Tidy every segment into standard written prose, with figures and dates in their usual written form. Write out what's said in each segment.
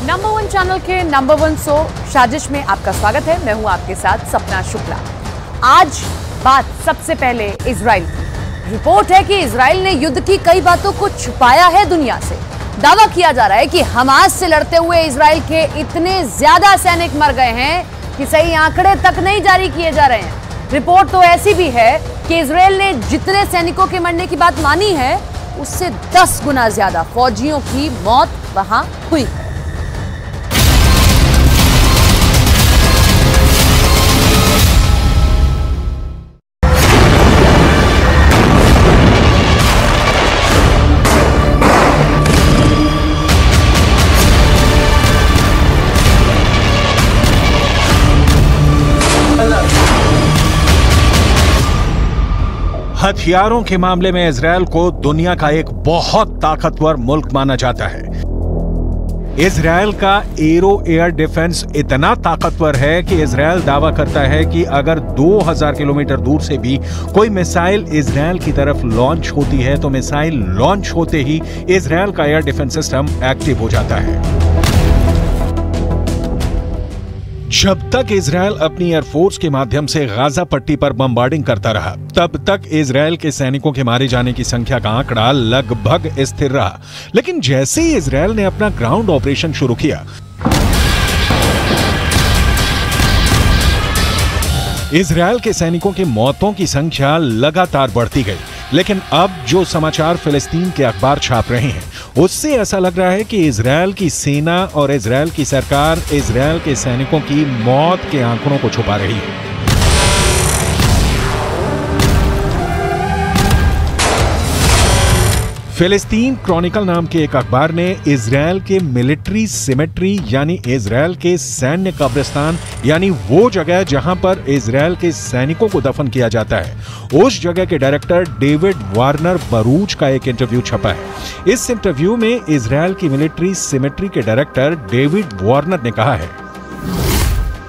Number one channel के number one show साजिश में आपका स्वागत है। मैं हूं आपके साथ सपना शुक्ला। आज बात सबसे पहले इजराइल की। रिपोर्ट है कि इजराइल ने युद्ध की कई बातों को छुपाया है दुनिया से। दावा किया जा रहा है कि हमास से लड़ते हुए इजराइल के इतने ज्यादा सैनिक मर गए हैं कि सही आंकड़े तक नहीं जारी किए जा रहे हैं। रिपोर्ट तो ऐसी भी है कि इजराइल ने जितने सैनिकों के मरने की बात मानी है उससे 10 गुना ज्यादा फौजियों की मौत वहां हुई है। हथियारों के मामले में इजराइल को दुनिया का एक बहुत ताकतवर मुल्क माना जाता है। इजराइल का एरो एयर डिफेंस इतना ताकतवर है कि इजराइल दावा करता है कि अगर 2000 किलोमीटर दूर से भी कोई मिसाइल इजराइल की तरफ लॉन्च होती है तो मिसाइल लॉन्च होते ही इजराइल का एयर डिफेंस सिस्टम एक्टिव हो जाता है। जब तक इजराइल अपनी एयरफोर्स के माध्यम से गाजा पट्टी पर बमबार्डिंग करता रहा, तब तक इजराइल के सैनिकों के मारे जाने की संख्या का आंकड़ा लगभग स्थिर रहा। लेकिन जैसे ही इजराइल ने अपना ग्राउंड ऑपरेशन शुरू किया, इजराइल के सैनिकों की मौतों की संख्या लगातार बढ़ती गई। लेकिन अब जो समाचार फिलिस्तीन के अखबार छाप रहे हैं उससे ऐसा लग रहा है कि इजराइल की सेना और इजराइल की सरकार इजराइल के सैनिकों की मौत के आंकड़ों को छुपा रही है। फिलिस्तीन क्रॉनिकल नाम के एक अखबार ने इजराइल के मिलिट्री सिमेट्री यानी इजराइल के सैन्य कब्रिस्तान यानी वो जगह जहां पर इजराइल के सैनिकों को दफन किया जाता है, उस जगह के डायरेक्टर डेविड वार्नर बरूच का एक इंटरव्यू छपा है। इस इंटरव्यू में इजराइल की मिलिट्री सिमेट्री के डायरेक्टर डेविड वार्नर ने कहा है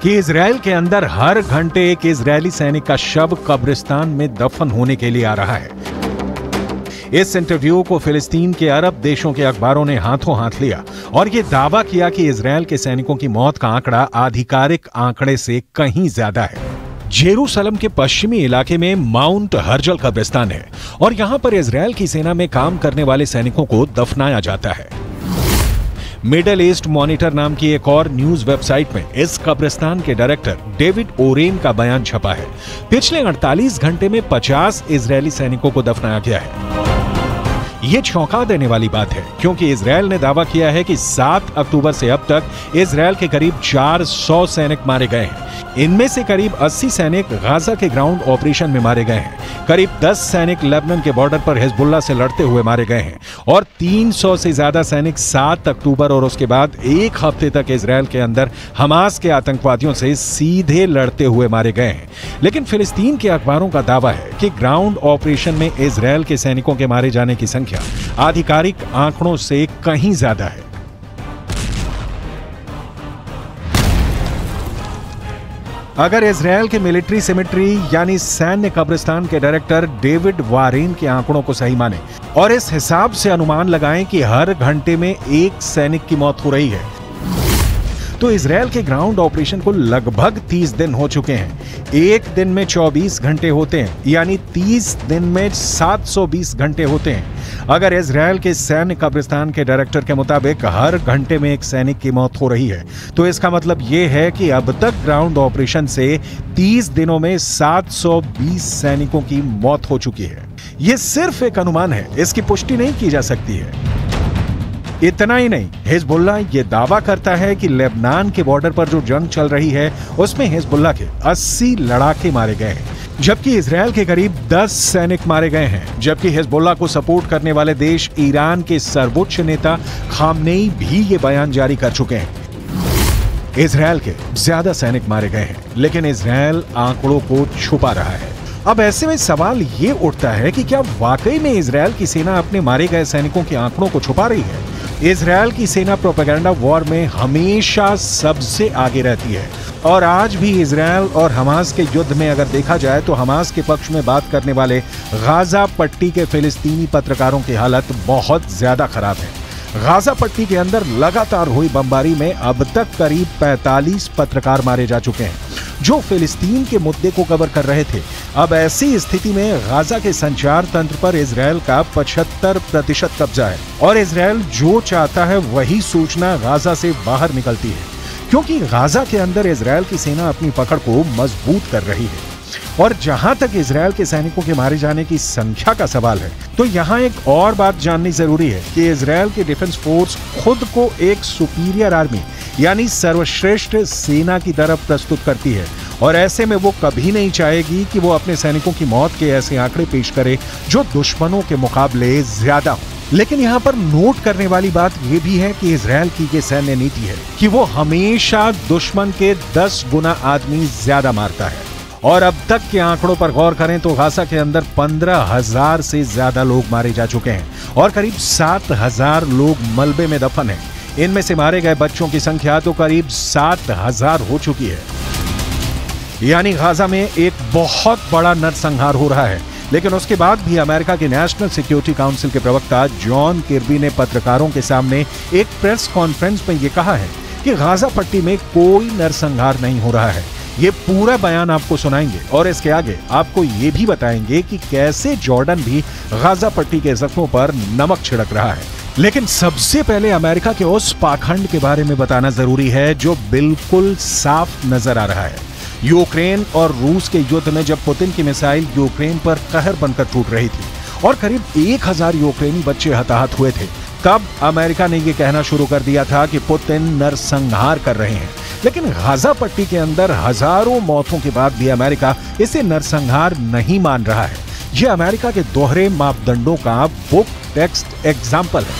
कि इजराइल के अंदर हर घंटे एक इजरायली सैनिक का शव कब्रिस्तान में दफन होने के लिए आ रहा है। इस इंटरव्यू को फिलिस्तीन के अरब देशों के अखबारों ने हाथों हाथ लिया और यह दावा किया कि इजराइल के सैनिकों की मौत का आंकड़ा आधिकारिक आंकड़े से कहीं ज्यादा है। जेरूसलम के पश्चिमी इलाके में माउंट हर्जल कब्रिस्तान है और यहां पर इजराइल की सेना में काम करने वाले सैनिकों को दफनाया जाता है। मिडल ईस्ट मॉनिटर नाम की एक और न्यूज वेबसाइट में इस कब्रिस्तान के डायरेक्टर डेविड ओरेन का बयान छपा है। पिछले 48 घंटे में 50 इजरायली सैनिकों को दफनाया गया है। यह चौंका देने वाली बात है क्योंकि इजराइल ने दावा किया है कि 7 अक्टूबर से अब तक इजराइल के करीब 400 सैनिक मारे गए हैं। इनमें से करीब 80 सैनिक गाजा के ग्राउंड ऑपरेशन में मारे गए हैं। करीब 10 सैनिक लेबनान के बॉर्डर पर हिजबुल्लाह से लड़ते हुए मारे गए हैं और 300 से ज्यादा सैनिक 7 अक्टूबर और उसके बाद एक हफ्ते तक इजराइल के अंदर हमास के आतंकवादियों से सीधे लड़ते हुए मारे गए हैं। लेकिन फिलिस्तीन के अखबारों का दावा है कि ग्राउंड ऑपरेशन में इजराइल के सैनिकों के मारे जाने की संख्या आधिकारिक आंकड़ों से कहीं ज्यादा है। अगर इजराइल के मिलिट्री सिमेट्री यानी सैन्य कब्रिस्तान के डायरेक्टर डेविड वारेन के आंकड़ों को सही माने और इस हिसाब से अनुमान लगाएं कि हर घंटे में एक सैनिक की मौत हो रही है, तो इजराइल के ग्राउंड ऑपरेशन को लगभग 30 दिन हो चुके हैं। एक दिन में 24 घंटे होते हैं यानी 30 दिन में 720 घंटे होते हैं। अगर इजराइल के सैन्य कब्रिस्तान के डायरेक्टर के मुताबिक हर घंटे में एक सैनिक की मौत हो रही है, तो इसका मतलब यह है कि अब तक ग्राउंड ऑपरेशन से 30 दिनों में 720 सैनिकों की मौत हो चुकी है। यह सिर्फ एक अनुमान है, इसकी पुष्टि नहीं की जा सकती है। इतना ही नहीं, हिजबुल्लाह ये दावा करता है कि लेबनान के बॉर्डर पर जो जंग चल रही है उसमें हिजबुल्लाह के 80 लड़ाके मारे गए हैं, जबकि इजराइल के करीब 10 सैनिक मारे गए हैं। जबकि हिजबुल्लाह को सपोर्ट करने वाले देश ईरान के सर्वोच्च नेता खामनेई भी ये बयान जारी कर चुके हैं। इजराइल के ज्यादा सैनिक मारे गए हैं, लेकिन इजराइल आंकड़ों को छुपा रहा है। अब ऐसे में सवाल ये उठता है कि क्या वाकई में इजराइल की सेना अपने मारे गए सैनिकों के आंकड़ों को छुपा रही है? इजराइल की सेना प्रोपेगेंडा वॉर में हमेशा सबसे आगे रहती है और आज भी इजराइल और हमास के युद्ध में अगर देखा जाए तो हमास के पक्ष में बात करने वाले गाजा पट्टी के फिलिस्तीनी पत्रकारों की हालत बहुत ज्यादा खराब है। गाजा पट्टी के अंदर लगातार हुई बमबारी में अब तक करीब 45 पत्रकार मारे जा चुके हैं जो फिलिस्तीन के मुद्दे को कवर कर रहे थे। अब ऐसी स्थिति में गाजा के संचार तंत्र पर इजरायल का 75% कब्जा है और इजरायल जो चाहता है वही सूचना गाजा से बाहर निकलती है, क्योंकि गाजा के अंदर इजरायल की सेना अपनी पकड़ को मजबूत कर रही है। और जहां तक इजरायल के सैनिकों के मारे जाने की संख्या का सवाल है, तो यहाँ एक और बात जाननी जरूरी है कि इजरायल की डिफेंस फोर्स खुद को एक सुपीरियर आर्मी यानी सर्वश्रेष्ठ सेना की तरफ प्रस्तुत करती है और ऐसे में वो कभी नहीं चाहेगी कि वो अपने सैनिकों की मौत के ऐसे आंकड़े पेश करे जो दुश्मनों के मुकाबले ज्यादा हो। लेकिन यहाँ पर नोट करने वाली बात यह भी है कि इजरायल की ये सैन्य नीति है कि वो हमेशा दुश्मन के 10 गुना आदमी ज्यादा मारता है। और अब तक के आंकड़ों पर गौर करें तो गाजा के अंदर 15,000 से ज्यादा लोग मारे जा चुके हैं और करीब 7,000 लोग मलबे में दफन हैं। इनमें से मारे गए बच्चों की संख्या तो करीब 7,000 हो चुकी है। यानी गाजा में एक बहुत बड़ा नरसंहार हो रहा है। लेकिन उसके बाद भी अमेरिका के नेशनल सिक्योरिटी काउंसिल के प्रवक्ता जॉन किर्बी ने पत्रकारों के सामने एक प्रेस कॉन्फ्रेंस में यह कहा है कि गाजा पट्टी में कोई नरसंहार नहीं हो रहा है। ये पूरा बयान आपको सुनाएंगे और इसके आगे आपको ये भी बताएंगे कि कैसे जॉर्डन भी गाजा पट्टी के जख्मों पर नमक छिड़क रहा है। लेकिन सबसे पहले अमेरिका के उस पाखंड के बारे में बताना जरूरी है जो बिल्कुल साफ नजर आ रहा है। यूक्रेन और रूस के युद्ध में जब पुतिन की मिसाइल यूक्रेन पर कहर बनकर टूट रही थी और करीब 1000 यूक्रेनी बच्चे हताहत हुए थे, तब अमेरिका ने यह कहना शुरू कर दिया था कि पुतिन नरसंहार कर रहे हैं। लेकिन गाजा पट्टी के अंदर हजारों मौतों के बाद भी अमेरिका इसे नरसंहार नहीं मान रहा है। यह अमेरिका के दोहरे मापदंडों का बुक टेक्स्ट एग्जाम्पल है।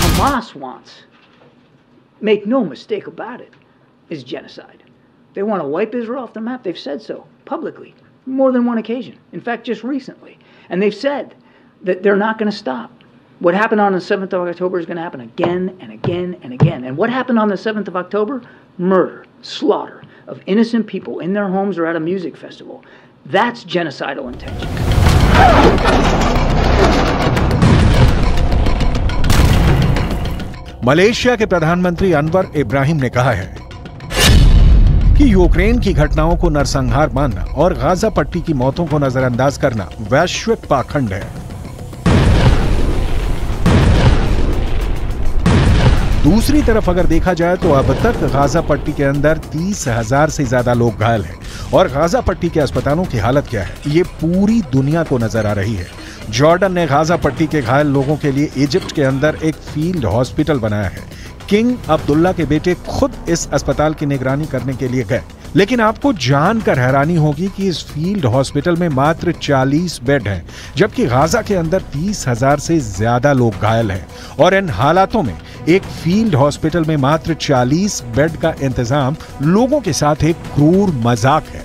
Hamas wants, make no mistake about it, is genocide. They want to wipe Israel off the map. They've said so publicly, more than one occasion. In fact, just recently. And they've said that they're not going to stop. What happened on the 7th of October is going to happen again and again and again. And what happened on the 7th of October? Murder, slaughter of innocent people in their homes or at a music festival. That's genocidal intention. Malaysia के प्रधानमंत्री अनवर इब्राहिम ने कहा है कि Ukraine की घटनाओं को नरसंहार मानना और गाजा पट्टी की मौतों को नजरअंदाज करना वैश्विक पाखंड है। दूसरी तरफ अगर देखा जाए तो अब तक गाजा पट्टी के अंदर 30,000 से ज्यादा लोग घायल हैं और गाजा पट्टी के अस्पतालों की हालत क्या है ये पूरी दुनिया को नजर आ रही है। जॉर्डन ने गाजा पट्टी के घायल लोगों के लिए इजिप्ट के अंदर एक फील्ड हॉस्पिटल बनाया है। किंग अब्दुल्ला के बेटे खुद इस अस्पताल की निगरानी करने के लिए गए। लेकिन आपको जानकर हैरानी होगी कि इस फील्ड हॉस्पिटल में मात्र 40 बेड हैं, जबकि गाजा के अंदर 30,000 से ज्यादा लोग घायल हैं। और इन हालातों में एक फील्ड हॉस्पिटल में मात्र 40 बेड का इंतजाम लोगों के साथ एक क्रूर मजाक है।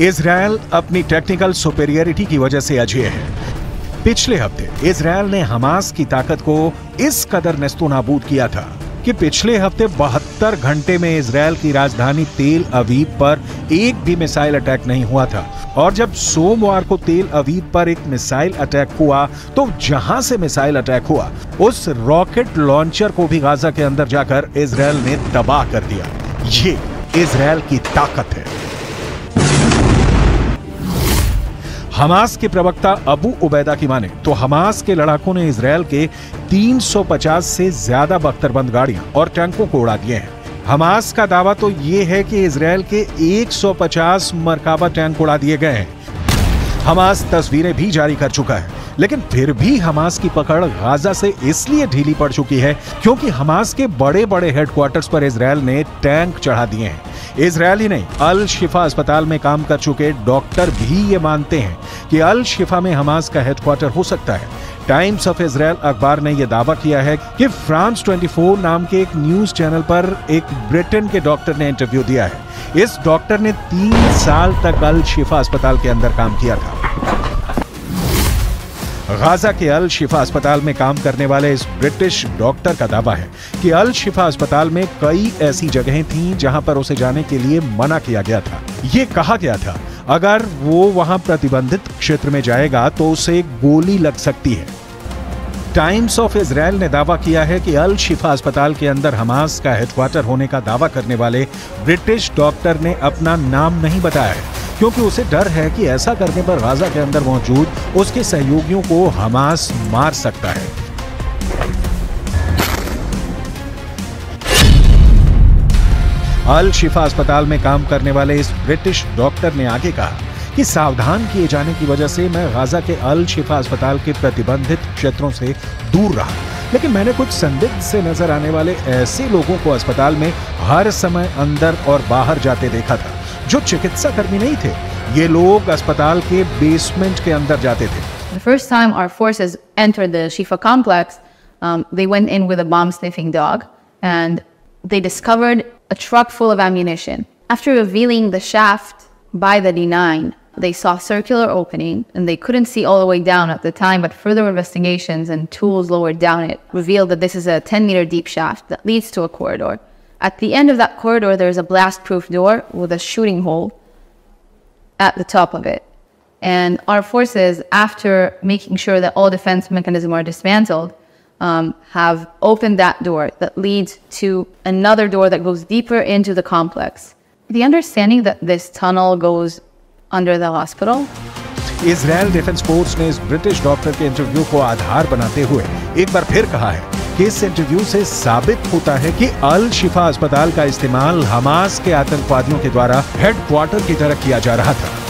इजरायल अपनी टेक्निकल सुपेरियरिटी की वजह से अजेय है। पिछले हफ्ते इजरायल ने हमास की ताकत को इस कदर नेस्तोनाबूद किया था कि पिछले हफ्ते 72 घंटे में इजरायल की राजधानी तेल अवीव पर एक भी मिसाइल अटैक नहीं हुआ था। और जब सोमवार को तेल अवीव पर एक मिसाइल अटैक हुआ तो जहां से मिसाइल अटैक हुआ उस रॉकेट लॉन्चर को भी गाजा के अंदर जाकर इजरायल ने तबाह कर दिया। ये इजरायल की ताकत है। हमास के प्रवक्ता अबू उबैदा की माने तो हमास के लड़ाकों ने इजरायल के 350 से ज्यादा बख्तरबंद गाड़ियां और टैंकों को उड़ा दिए हैं। हमास का दावा तो ये है कि इजरायल के 150 मरकाबा टैंक उड़ा दिए गए हैं। हमास तस्वीरें भी जारी कर चुका है, लेकिन फिर भी हमास की पकड़ गाजा से इसलिए ढीली पड़ चुकी है क्योंकि हमास के बड़े बड़े हेडक्वार्टर्स पर इजरायल ने टैंक चढ़ा दिए हैं। इजरायली नहीं, अल शिफा अस्पताल में काम कर चुके डॉक्टर भी ये मानते हैं कि अल शिफा में हमास का हेडक्वार्टर हो सकता है। टाइम्स ऑफ इजरायल अखबार ने यह दावा किया है कि फ्रांस 24 नाम के एक न्यूज चैनल पर एक ब्रिटेन के डॉक्टर ने इंटरव्यू दिया है। इस डॉक्टर ने 3 साल तक अल शिफा अस्पताल के अंदर काम किया था। गाजा के अल शिफा अस्पताल में काम करने वाले इस ब्रिटिश डॉक्टर का दावा है कि अल शिफा अस्पताल में कई ऐसी जगहें थीं जहां पर उसे जाने के लिए मना किया गया था। ये कहा गया था अगर वो वहां प्रतिबंधित क्षेत्र में जाएगा तो उसे गोली लग सकती है। टाइम्स ऑफ इजरायल ने दावा किया है कि अल शिफा अस्पताल के अंदर हमास का हेडक्वार्टर होने का दावा करने वाले ब्रिटिश डॉक्टर ने अपना नाम नहीं बताया है क्योंकि उसे डर है कि ऐसा करने पर गाजा के अंदर मौजूद उसके सहयोगियों को हमास मार सकता है। अल शिफा अस्पताल में काम करने वाले इस ब्रिटिश डॉक्टर ने आगे कहा कि सावधान किए जाने की वजह से मैं गाजा के अल शिफा अस्पताल के प्रतिबंधित क्षेत्रों से दूर रहा, लेकिन मैंने कुछ संदिग्ध से नजर आने वाले ऐसे लोगों को अस्पताल में हर समय अंदर और बाहर जाते देखा था जो चिकित्सा कर्मी नहीं थे। ये लोग अस्पताल के बेसमेंट के अंदर जाते थे। The first time our forces entered the Shifa complex, they went in with a bomb-sniffing dog, and they discovered a truck full of ammunition. After revealing the shaft by the D9, they saw a circular opening, and they couldn't see all the way down at the time, but further investigations and tools lowered down it revealed that this is a 10-meter deep shaft that leads to a corridor. At the end of that corridor, there is a blast-proof door with a shooting hole at the top of it. And our forces, after making sure that all defense mechanisms are dismantled, have opened that door that leads to another door that goes deeper into the complex. The understanding that this tunnel goes under the hospital. Israel defence force ने इस British doctor के interview को आधार बनाते हुए एक बार फिर कहा है कि इस इंटरव्यू से साबित होता है कि अल शिफा अस्पताल का इस्तेमाल हमास के आतंकवादियों के द्वारा हेडक्वार्टर की तरह किया जा रहा था।